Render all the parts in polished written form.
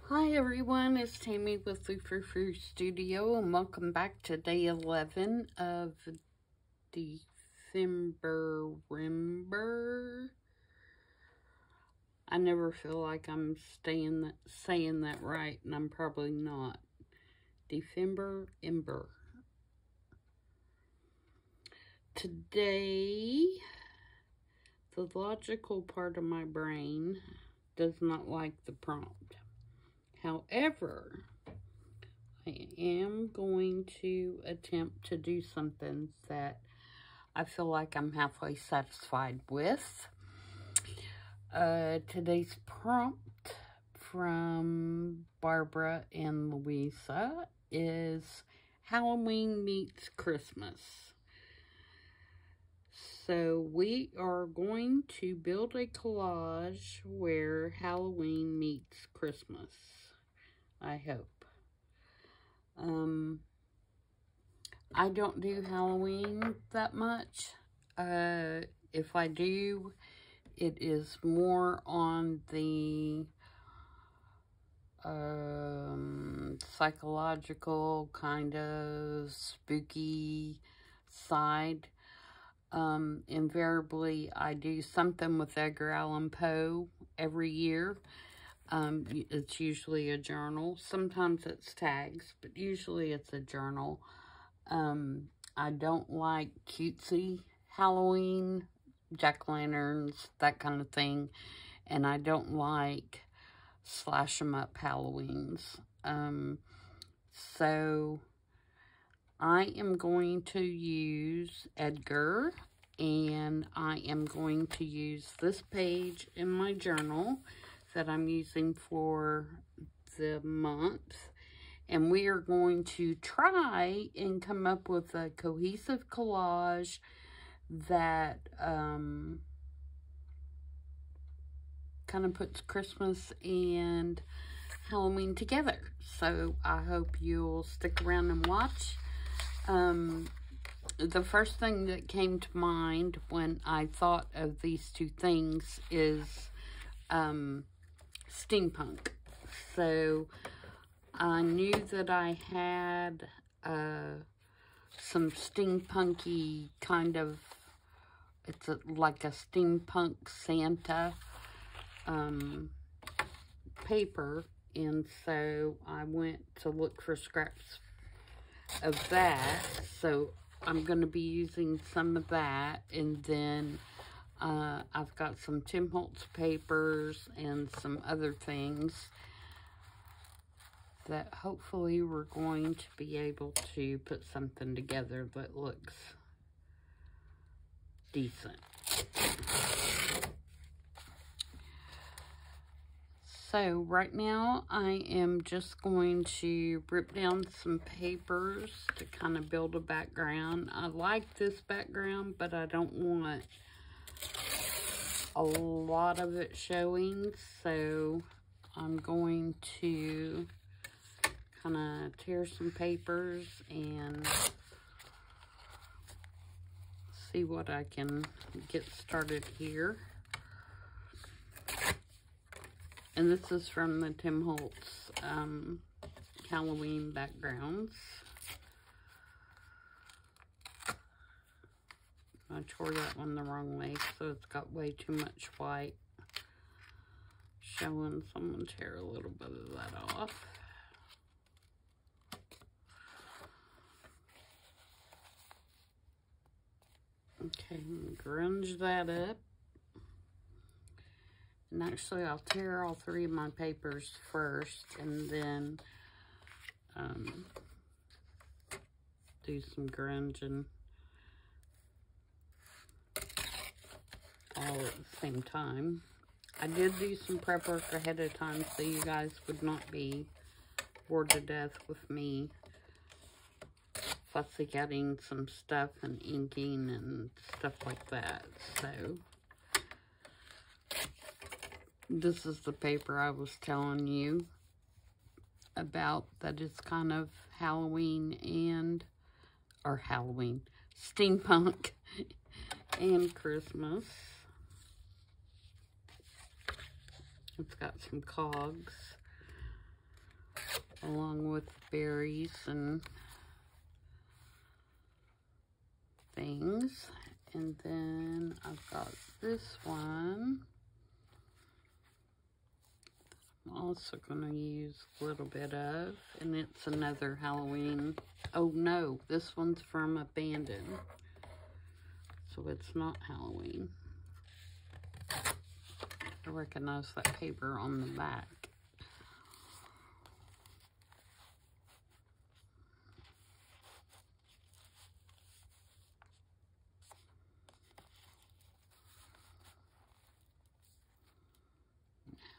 Hi everyone, it's Tammy with the Frou-frou Studio, and welcome back to day 11 of December. I never feel like I'm saying that right, and I'm probably not. December. Today, the logical part of my brain does not like the prompt. However, I am going to attempt to do something that I feel like I'm halfway satisfied with. Today's prompt from Barbara and Louisa is Halloween meets Christmas. So we are going to build a collage where Halloween meets Christmas, I hope. I don't do Halloween that much. If I do, it is more on the psychological, kind of spooky side. Invariably, I do something with Edgar Allan Poe every year. It's usually a journal. Sometimes it's tags, but usually it's a journal. I don't like cutesy Halloween, jack-o'-lanterns, that kind of thing. And I don't like slash-em-up Halloweens. So I am going to use Edgar, and I am going to use this page in my journal that I'm using for the month. And we are going to try and come up with a cohesive collage that kind of puts Christmas and Halloween together. So I hope you'll stick around and watch. The first thing that came to mind when I thought of these two things is steampunk. So I knew that I had some steampunky kind of, it's like a steampunk Santa paper, and so I went to look for scraps of that. So I'm going to be using some of that, and then I've got some Tim Holtz papers and some other things that hopefully we're going to be able to put something together that looks decent. So right now I am just going to rip down some papers to kind of build a background. I like this background, but I don't want a lot of it showing, so I'm going to kind of tear some papers and see what I can get started here. And this is from the Tim Holtz Halloween backgrounds. I tore that one the wrong way, so it's got way too much white showing. So I'm going to tear a little bit of that off. Okay, grunge that up. And actually, I'll tear all three of my papers first, and then do some grunging all at the same time. I did do some prep work ahead of time, so you guys would not be bored to death with me fussy cutting some stuff and inking and stuff like that. So this is the paper I was telling you about, that is kind of Halloween steampunk and Christmas. It's got some cogs. along with berries and things. And then I've got this one. I'm also going to use a little bit of, and it's another Halloween. Oh no, this one's from Abandon, so it's not Halloween. I recognize that paper on the back.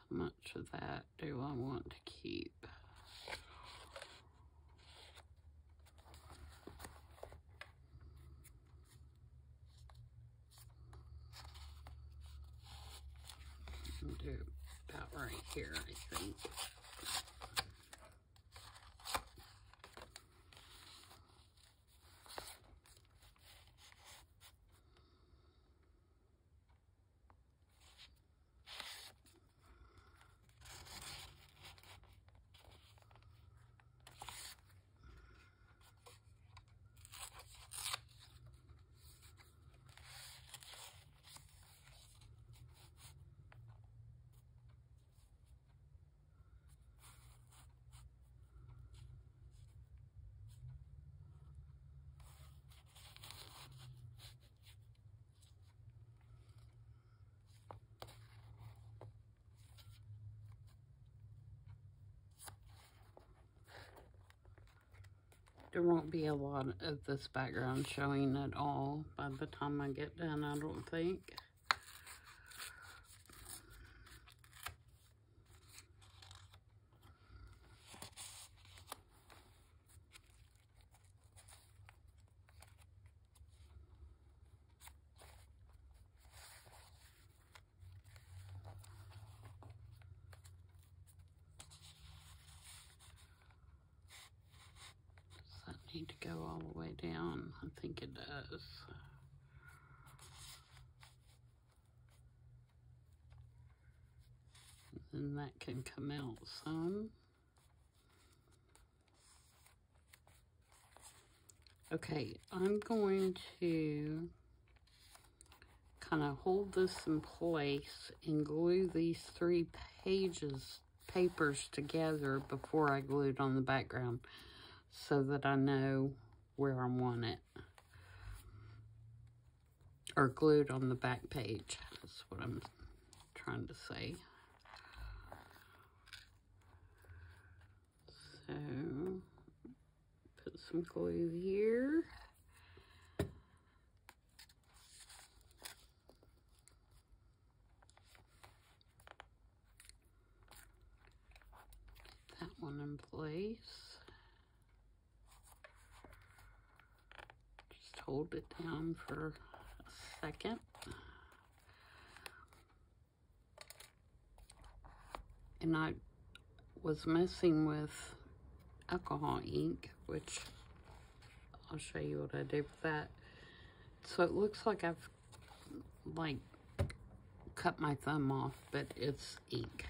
How much of that do I want to keep? I'll do about right here, I think. There won't be a lot of this background showing at all by the time I get done, I don't think. Need to go all the way down. I think it does. And that can come out some. Okay, I'm going to kind of hold this in place and glue these 3 papers together before I glue it on the background, so that I know where I want it. Or glued on the back page. That's what I'm trying to say. So, put some glue here. Get that one in place. Hold it down for a second. And I was messing with alcohol ink, which I'll show you what I did with that. So it looks like I've like cut my thumb off, but it's ink.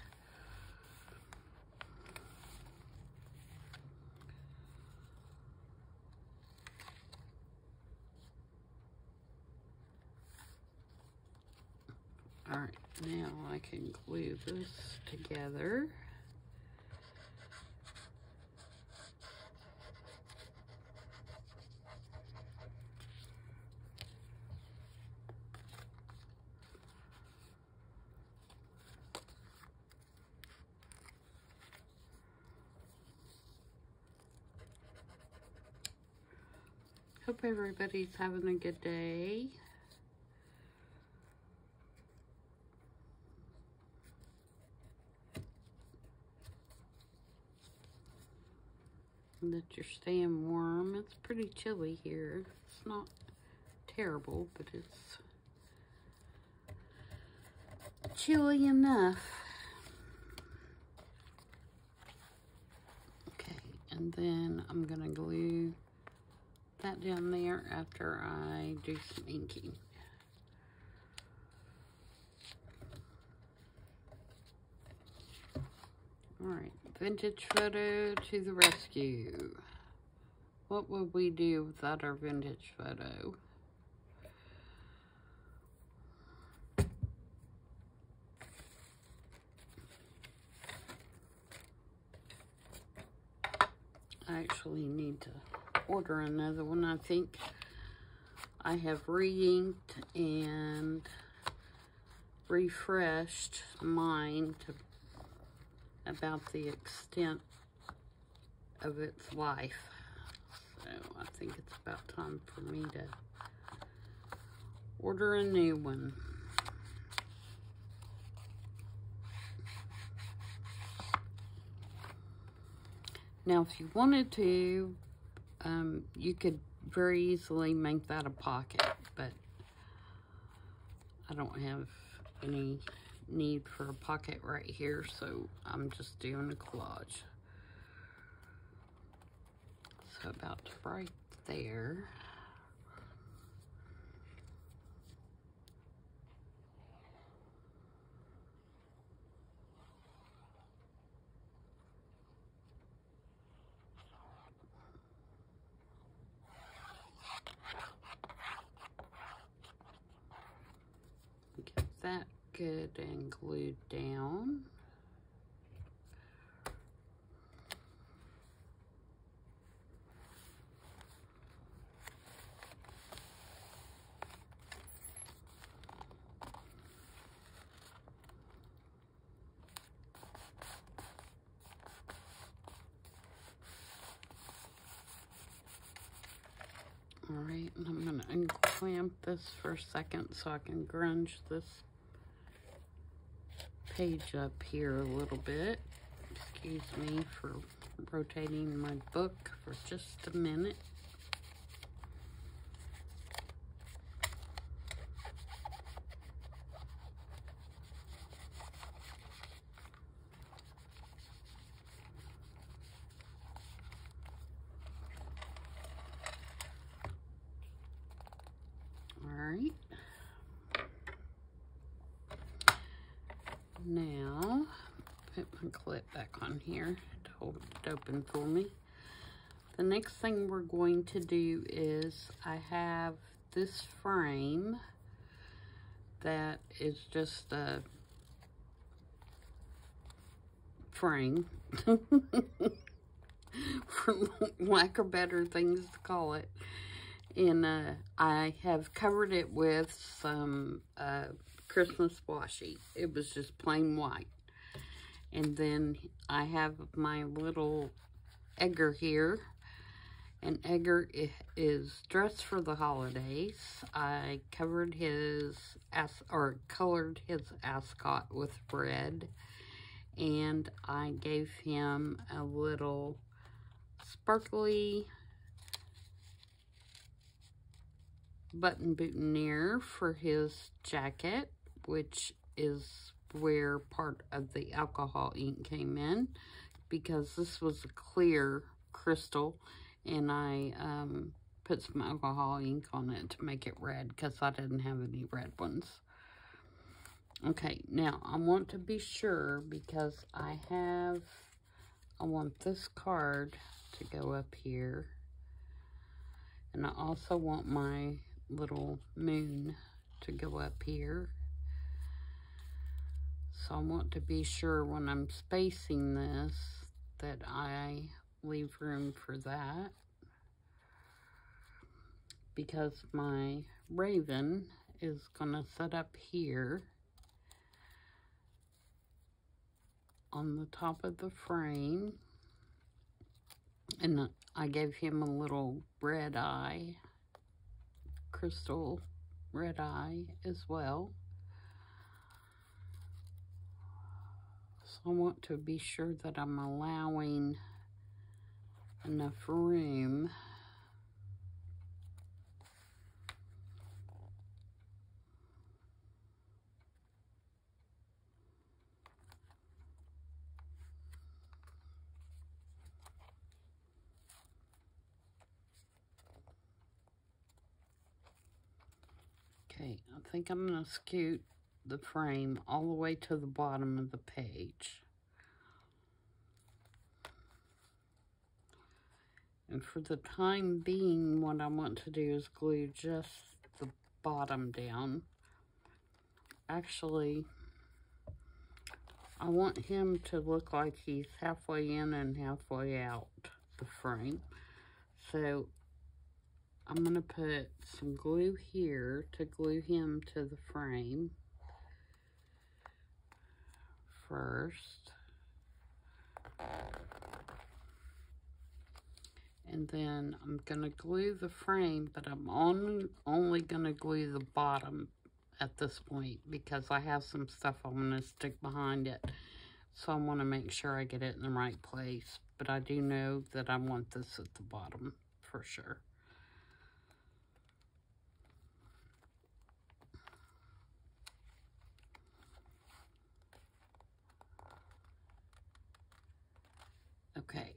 All right, now I can glue this together. Hope everybody's having a good day. That you're staying warm. It's pretty chilly here. It's not terrible, but it's chilly enough. Okay, and then I'm gonna glue that down there after I do some inking. All right, Vintage photo to the rescue. What would we do without our vintage photo? I actually need to order another one. I think I have re-inked and refreshed mine to about the extent of its life. So I think it's about time for me to order a new one. Now, if you wanted to, you could very easily make that a pocket, but I don't have any need for a pocket right here, so I'm just doing a collage. So about right there. Get that good and glued down. All right, and I'm going to unclamp this for a second so I can grunge this page up here a little bit. Excuse me for rotating my book for just a minute. Alright. Now, put my clip back on here to hold it open for me. The next thing we're going to do is I have this frame that is just a frame, for lack of better things to call it. And I have covered it with some Christmas washi. It was just plain white. And then I have my little Edgar here. And Edgar is dressed for the holidays. I covered his colored his ascot with red. And I gave him a little sparkly button boutonniere for his jacket, which is where part of the alcohol ink came in, because this was a clear crystal and I put some alcohol ink on it to make it red because I didn't have any red ones. Okay, now I want to be sure because I want this card to go up here, and I also want my little moon to go up here. So I want to be sure when I'm spacing this that I leave room for that, because my raven is gonna sit up here on the top of the frame, and I gave him a little red eye, crystal red eye as well. So I want to be sure that I'm allowing enough room. Okay, I think I'm going to scoot the frame all the way to the bottom of the page. And for the time being, what I want to do is glue just the bottom down. Actually, I want him to look like he's halfway in and halfway out the frame. So I'm going to put some glue here to glue him to the frame first. And then I'm going to glue the frame, but I'm only going to glue the bottom at this point because I have some stuff I want to stick behind it. So I want to make sure I get it in the right place. But I do know that I want this at the bottom for sure. Okay,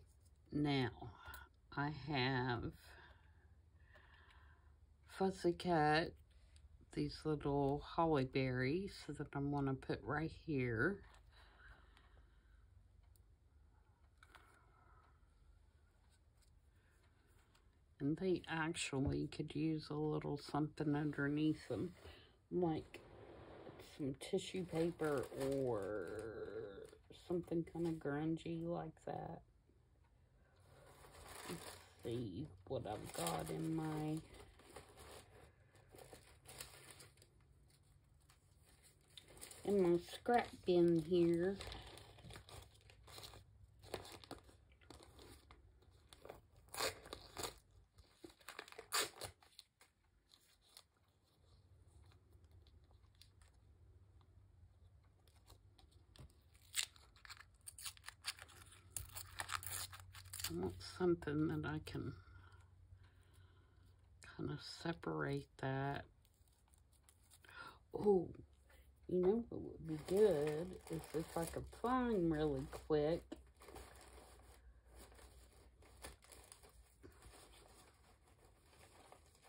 now I have fussy cut these little holly berries that I'm going to put right here. And they actually could use a little something underneath them, like some tissue paper or something kind of grungy like that. Let's see what I've got in my scrap bin here. I want something that I can kind of separate that. Oh, you know what would be good is if I could find really quick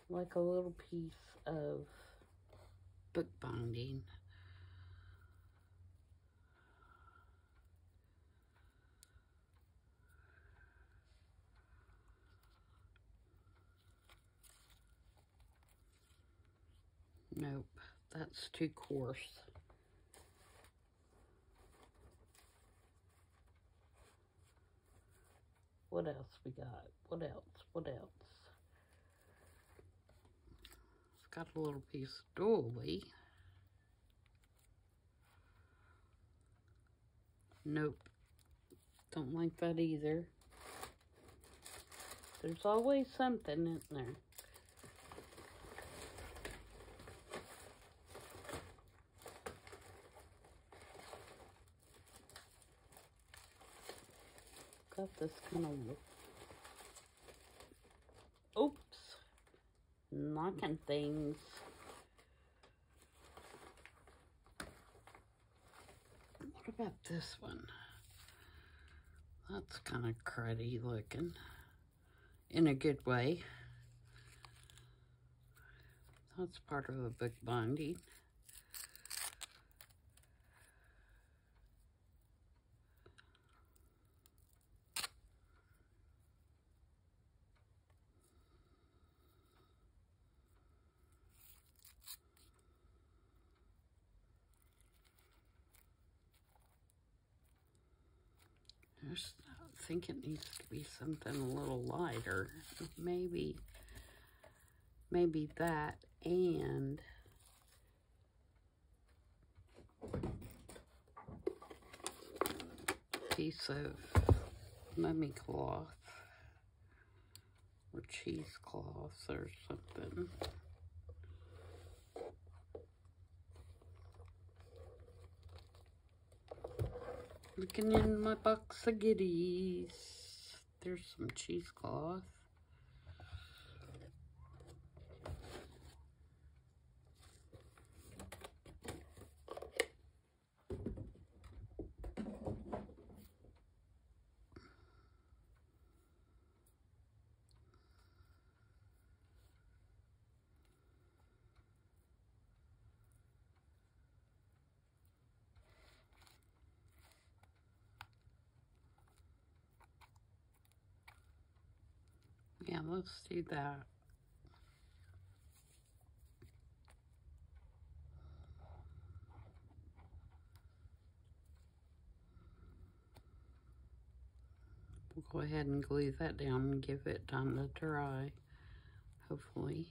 like a little piece of book binding. Nope, that's too coarse. What else we got? What else? What else? It's got a little piece of doily. Nope, don't like that either. There's always something in there. Got this kind of, oops, knocking things. What about this one? That's kind of cruddy looking, in a good way. That's part of a book binding. I think it needs to be something a little lighter. Maybe that, and a piece of mummy cloth or cheesecloth or something. Looking in my box of goodies. There's some cheesecloth. Yeah, let's do that. We'll go ahead and glue that down and give it time to dry, hopefully.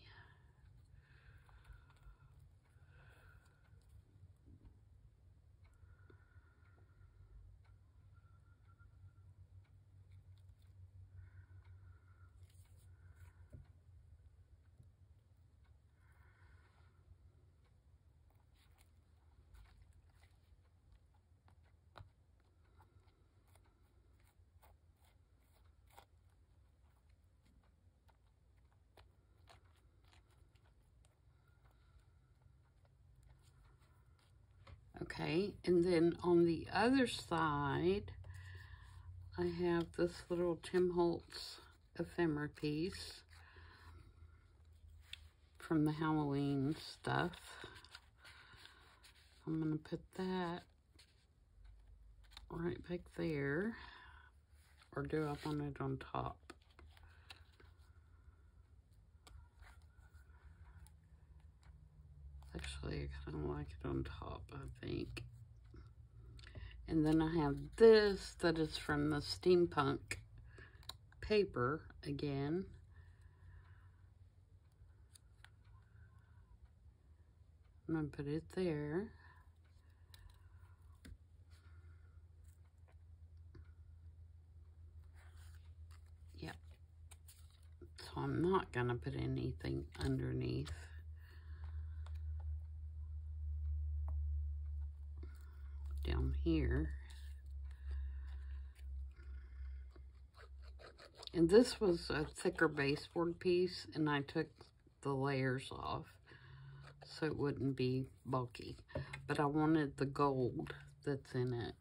Okay, and then on the other side, I have this little Tim Holtz ephemera piece from the Halloween stuff. I'm going to put that right back there, or do I want it on top? Actually, I kind of like it on top, I think. And then I have this that is from the steampunk paper again. I'm going to put it there. Yep. So I'm not going to put anything underneath. Down here. And this was a thicker baseboard piece, and I took the layers off so it wouldn't be bulky. But I wanted the gold that's in it.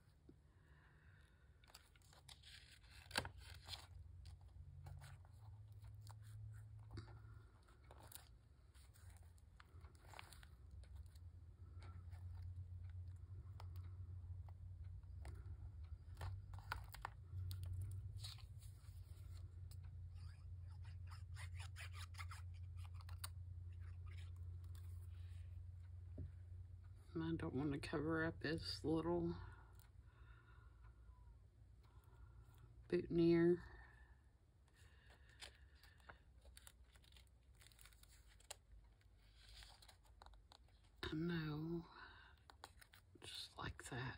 I don't want to cover up his little boutonniere. No, just like that.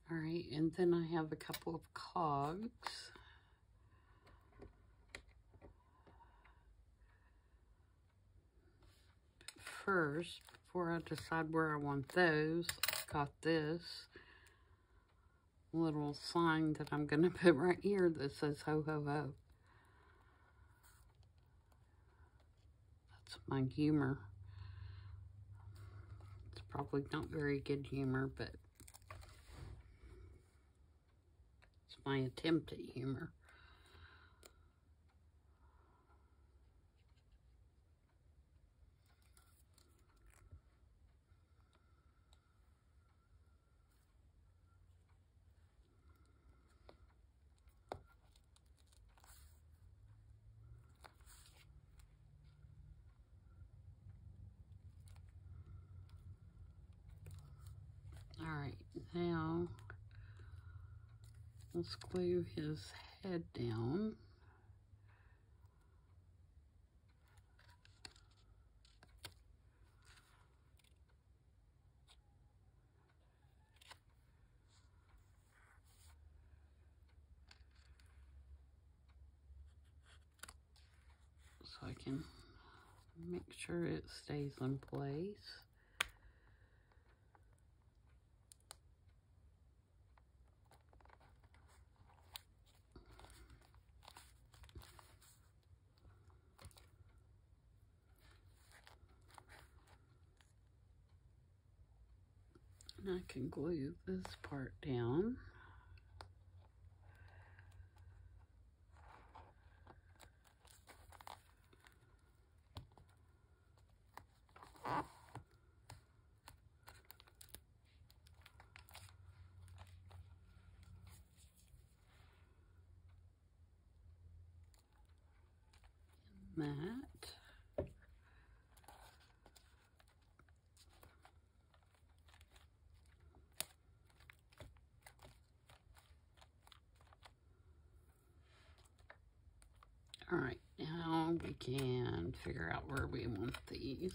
All right, and then I have a couple of cogs. First, before I decide where I want those, I've got this little sign that I'm going to put right here that says ho ho ho. That's my humor. It's probably not very good humor, but it's my attempt at humor. All right, now let's glue his head down. So I can make sure it stays in place. And I can glue this part down. that. All right, now we can figure out where we want these.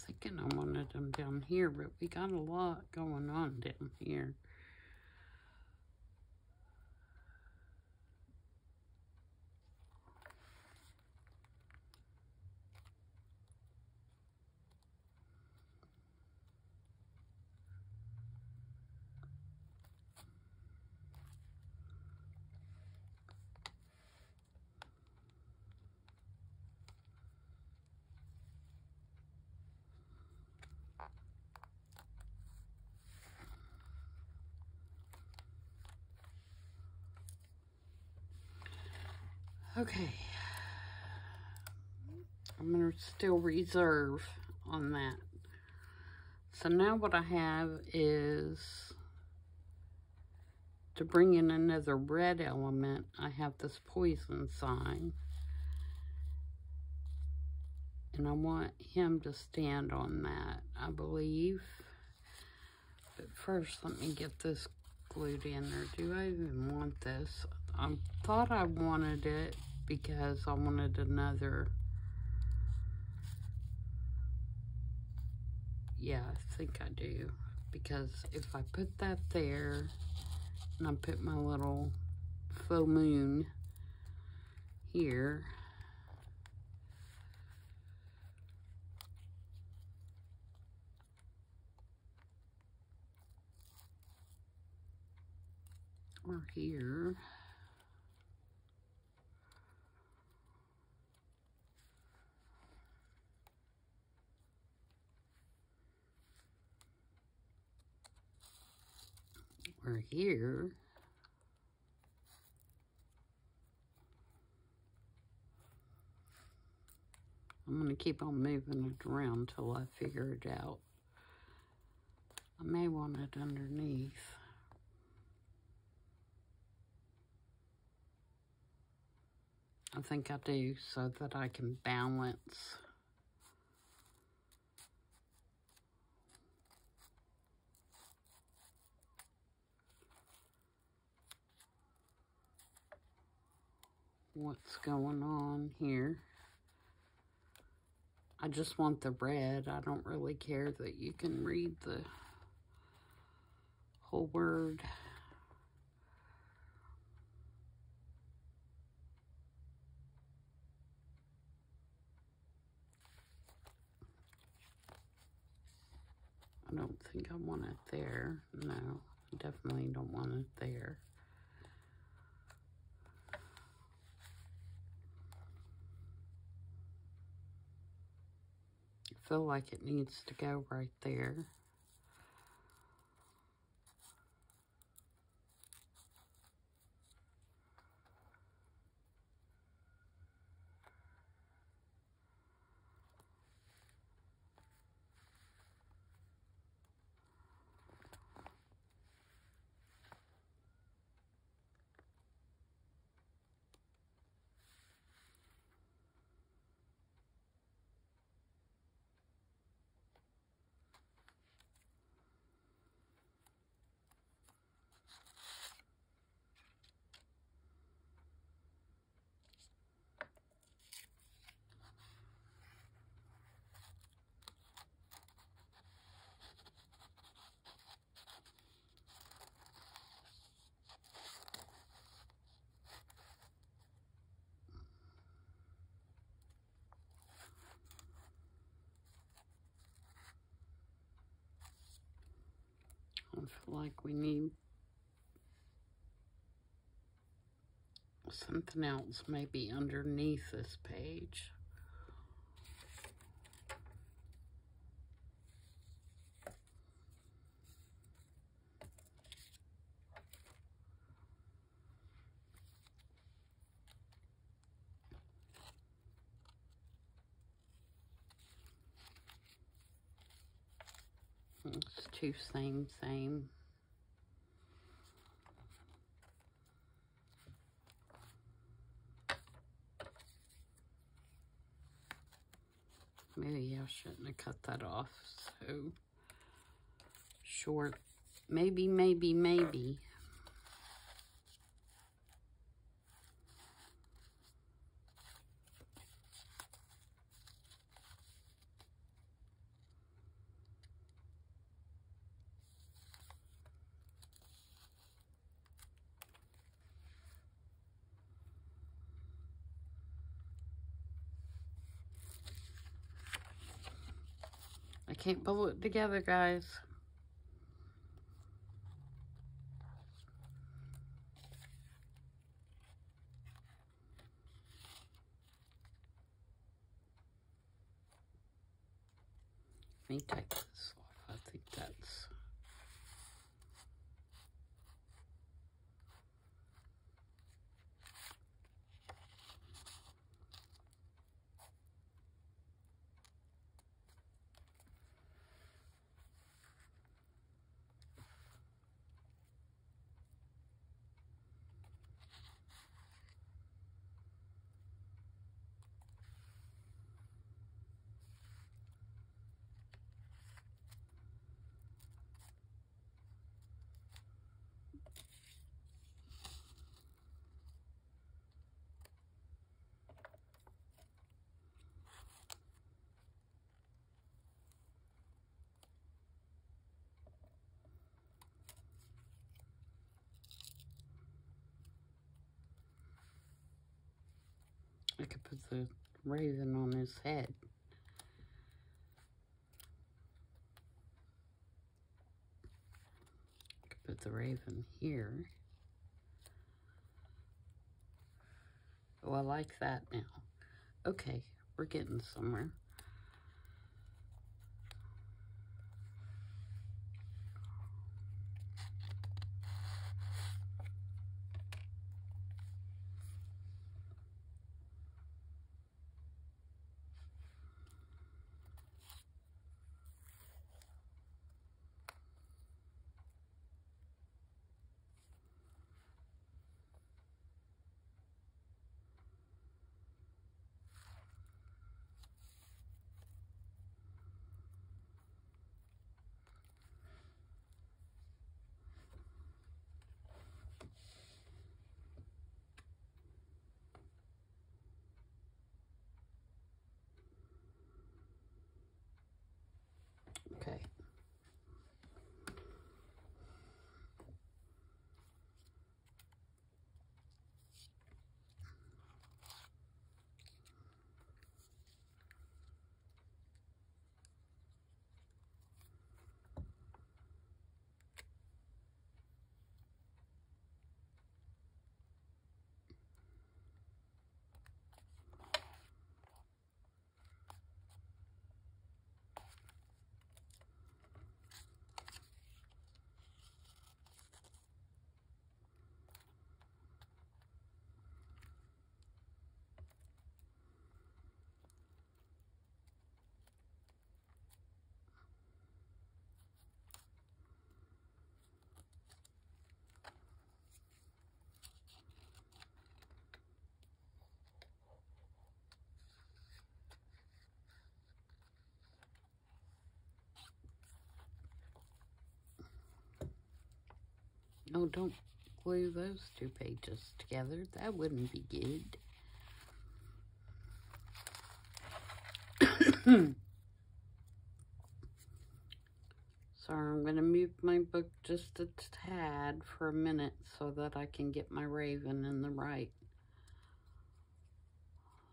Thinking I wanted them down here, but we got a lot going on down here. Okay, I'm going to still reserve on that. So now what I have is, to bring in another red element, I have this poison sign. And I want him to stand on that, I believe. But first, let me get this glued in there. Do I even want this? I thought I wanted it because I wanted another. Yeah, I think I do. Because if I put that there, and I put my little faux moon here, or here, or here, I'm going to keep on moving it around till I figure it out. I may want it underneath. I think I do, so that I can balance. What's going on here. I just want the red. I don't really care that you can read the whole word. I don't think I want it there. No, I definitely don't want it there. I feel like it needs to go right there. I feel like we need something else maybe underneath this page. too same. Maybe I shouldn't have cut that off so short. Maybe. I can't pull it together, guys. Let me take this off. I think that's... I could put the raven on his head. I could put the raven here. Oh, I like that now. Okay, we're getting somewhere. Okay. No, don't glue those two pages together. That wouldn't be good. Sorry, I'm going to move my book just a tad for a minute so that I can get my raven in the right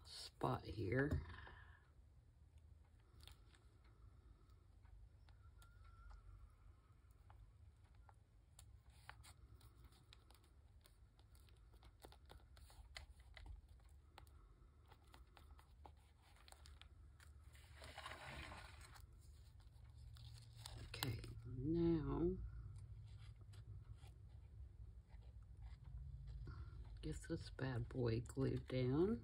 spot here. Okay, now get this bad boy glued down.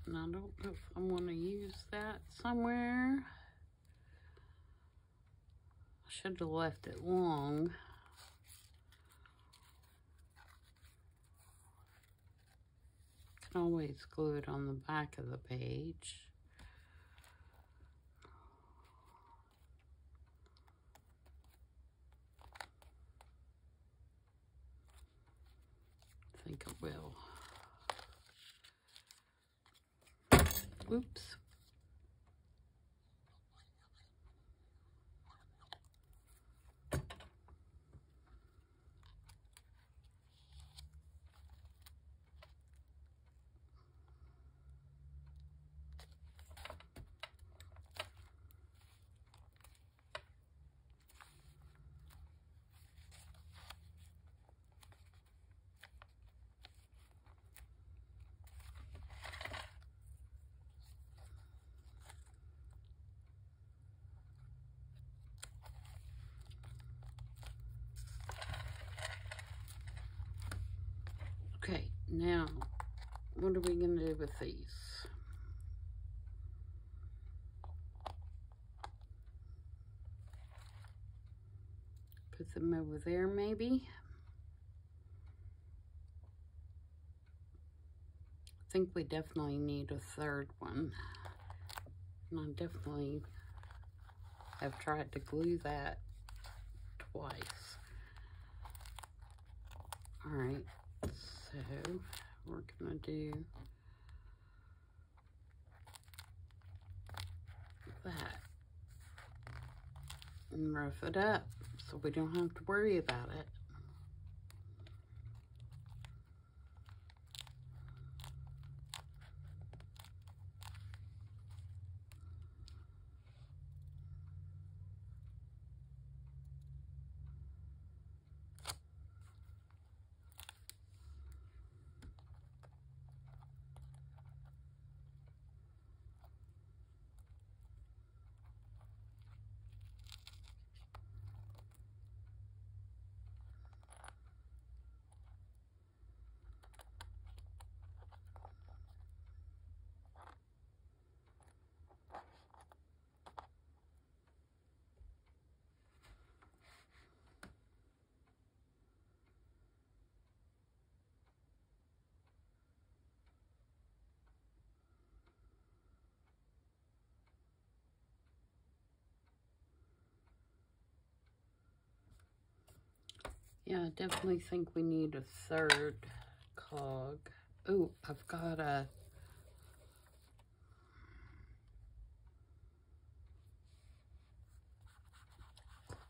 And I don't know if I want to use that somewhere. I should have left it long. Can always glue it on the back of the page. I think it will. Oops. Okay, now, what are we going to do with these? Put them over there, maybe? I think we definitely need a third one. And I definitely have tried to glue that twice. Alright, so we're going to do that and rough it up so we don't have to worry about it. Yeah, I definitely think we need a third cog. Oh, I've got a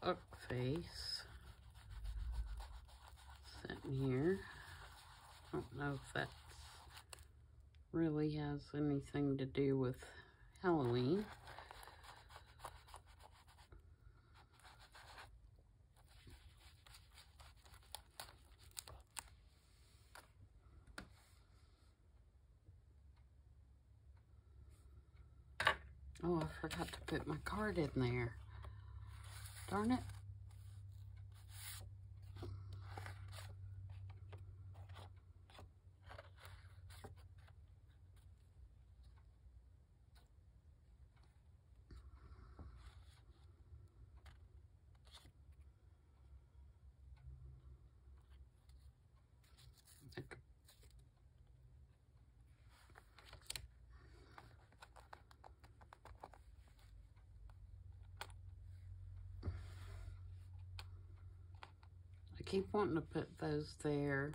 clock face sitting here. I don't know if that really has anything to do with Halloween. Oh, I forgot to put my card in there. Darn it. I keep wanting to put those there.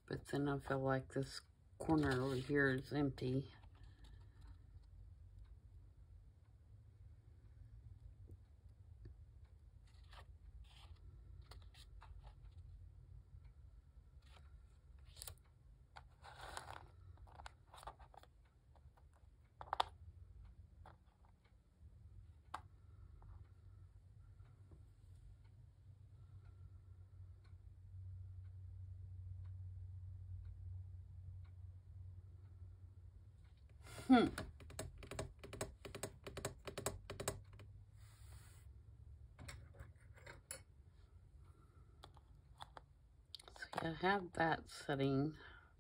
But then I feel like this corner over here is empty. So to have that sitting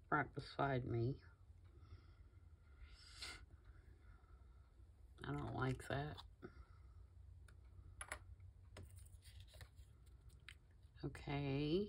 right beside me. I don't like that. Okay.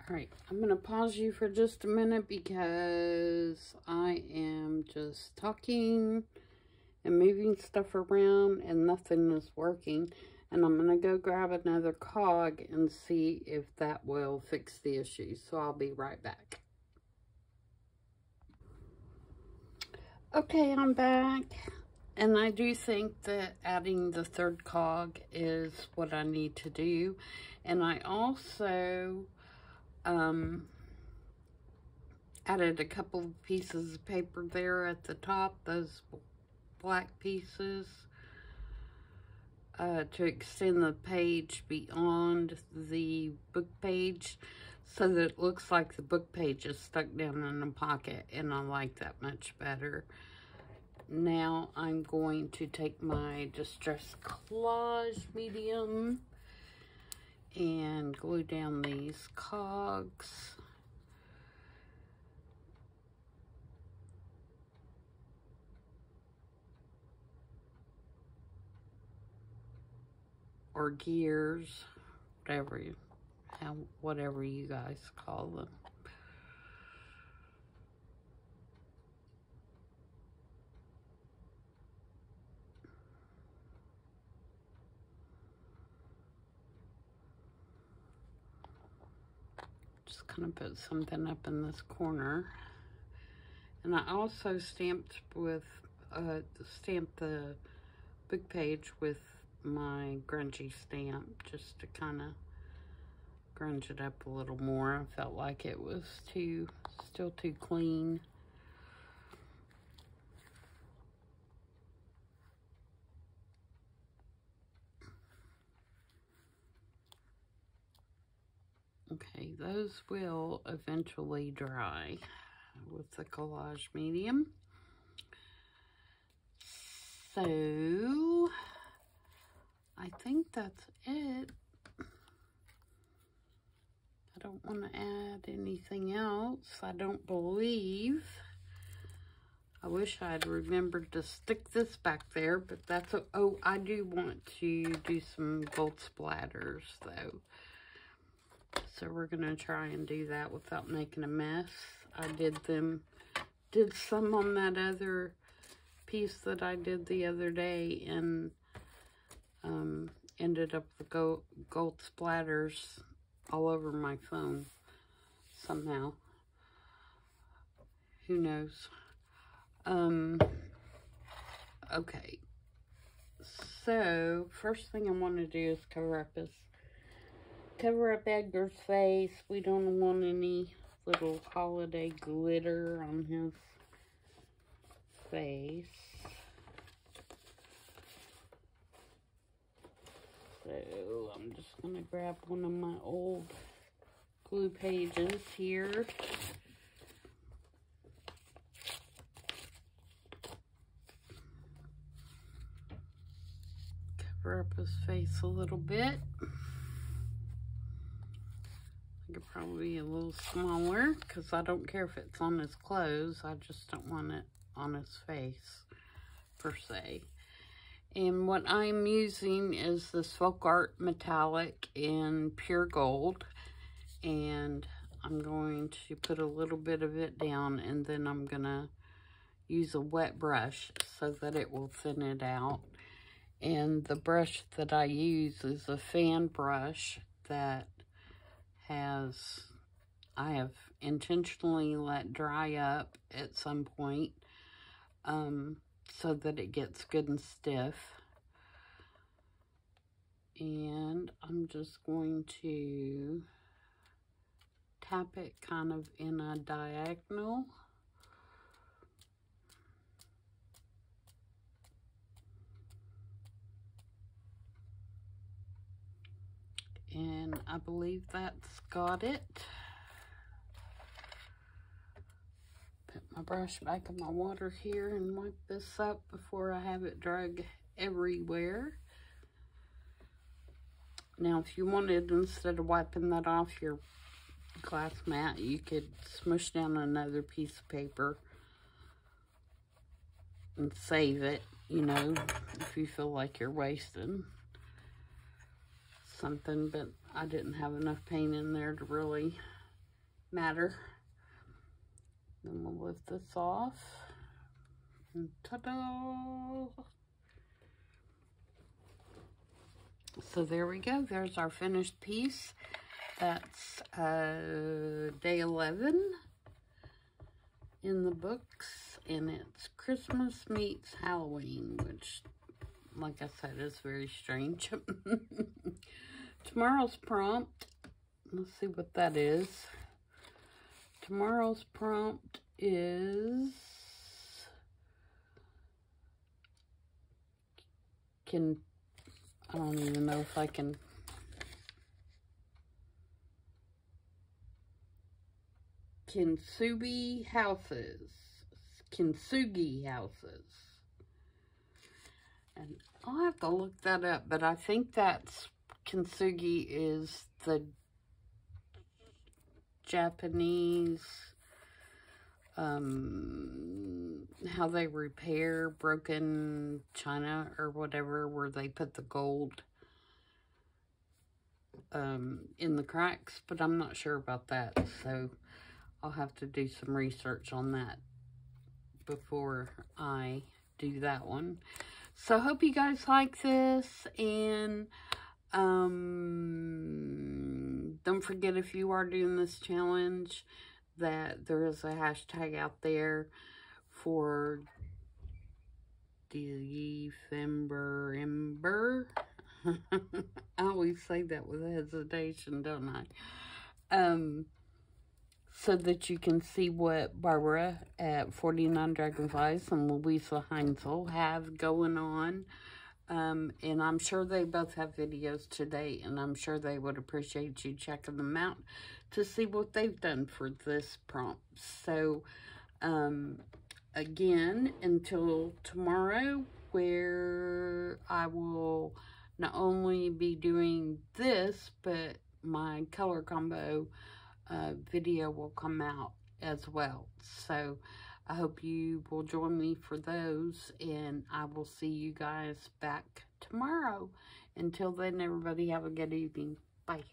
All right, I'm going to pause you for just a minute because I am just talking and moving stuff around and nothing is working. And I'm going to go grab another cog and see if that will fix the issue. So I'll be right back. Okay, I'm back. And I do think that adding the third cog is what I need to do. And I also added a couple of pieces of paper there at the top, those black pieces, to extend the page beyond the book page so that it looks like the book page is stuck down in a pocket, and I like that much better. Now I'm going to take my Distress Collage medium and glue down these cogs. Or gears, whatever you guys call them. Just kind of put something up in this corner. And I also stamped the book page with my grungy stamp just to kind of grunge it up a little more. I felt like it was still too clean. Okay, those will eventually dry with the collage medium. So, I think that's it. I don't want to add anything else, I don't believe. I wish I'd remembered to stick this back there, but that's oh, I do want to do some gold splatters though. So we're going to try and do that without making a mess. I did some on that other piece that I did the other day, and ended up with gold splatters all over my phone somehow. Who knows? Okay. So, first thing I want to do is cover up Edgar's face. We don't want any little holiday glitter on his face. So I'm just going to grab one of my old glue pages here. Cover up his face a little bit. I could probably be a little smaller because I don't care if it's on his clothes. I just don't want it on his face per se. And what I'm using is this Folk Art Metallic in pure gold. And I'm going to put a little bit of it down, and then I'm going to use a wet brush so that it will thin it out. And the brush that I use is a fan brush that I have intentionally let dry up at some point. So that it gets good and stiff. And I'm just going to tap it kind of in a diagonal. And I believe that's got it. Put my brush back in my water here and wipe this up before I have it drag everywhere. Now, if you wanted, instead of wiping that off your glass mat, you could smush down another piece of paper and save it, you know, if you feel like you're wasting something, but I didn't have enough paint in there to really matter. Then we'll lift this off, and ta-da! So there we go. There's our finished piece. That's day 11 in the books, and it's Christmas meets Halloween, which, like I said, is very strange. Tomorrow's prompt, let's see what that is. Tomorrow's prompt is, I don't even know if I can, Kintsugi houses. And I'll have to look that up, but I think that's, Kintsugi is the Japanese, how they repair broken china or whatever, where they put the gold in the cracks, but I'm not sure about that, so I'll have to do some research on that before I do that one. So I hope you guys like this, and don't forget, if you are doing this challenge, that there is a hashtag out there for December. I always say that with hesitation, don't I? So that you can see what Barbara at 49 Dragonflies and Louisa Heinzel have going on. And I'm sure they both have videos today, and I'm sure they would appreciate you checking them out to see what they've done for this prompt. So, again, until tomorrow, where I will not only be doing this, but my color combo video will come out as well. So I hope you will join me for those, and I will see you guys back tomorrow. Until then, everybody have a good evening. Bye.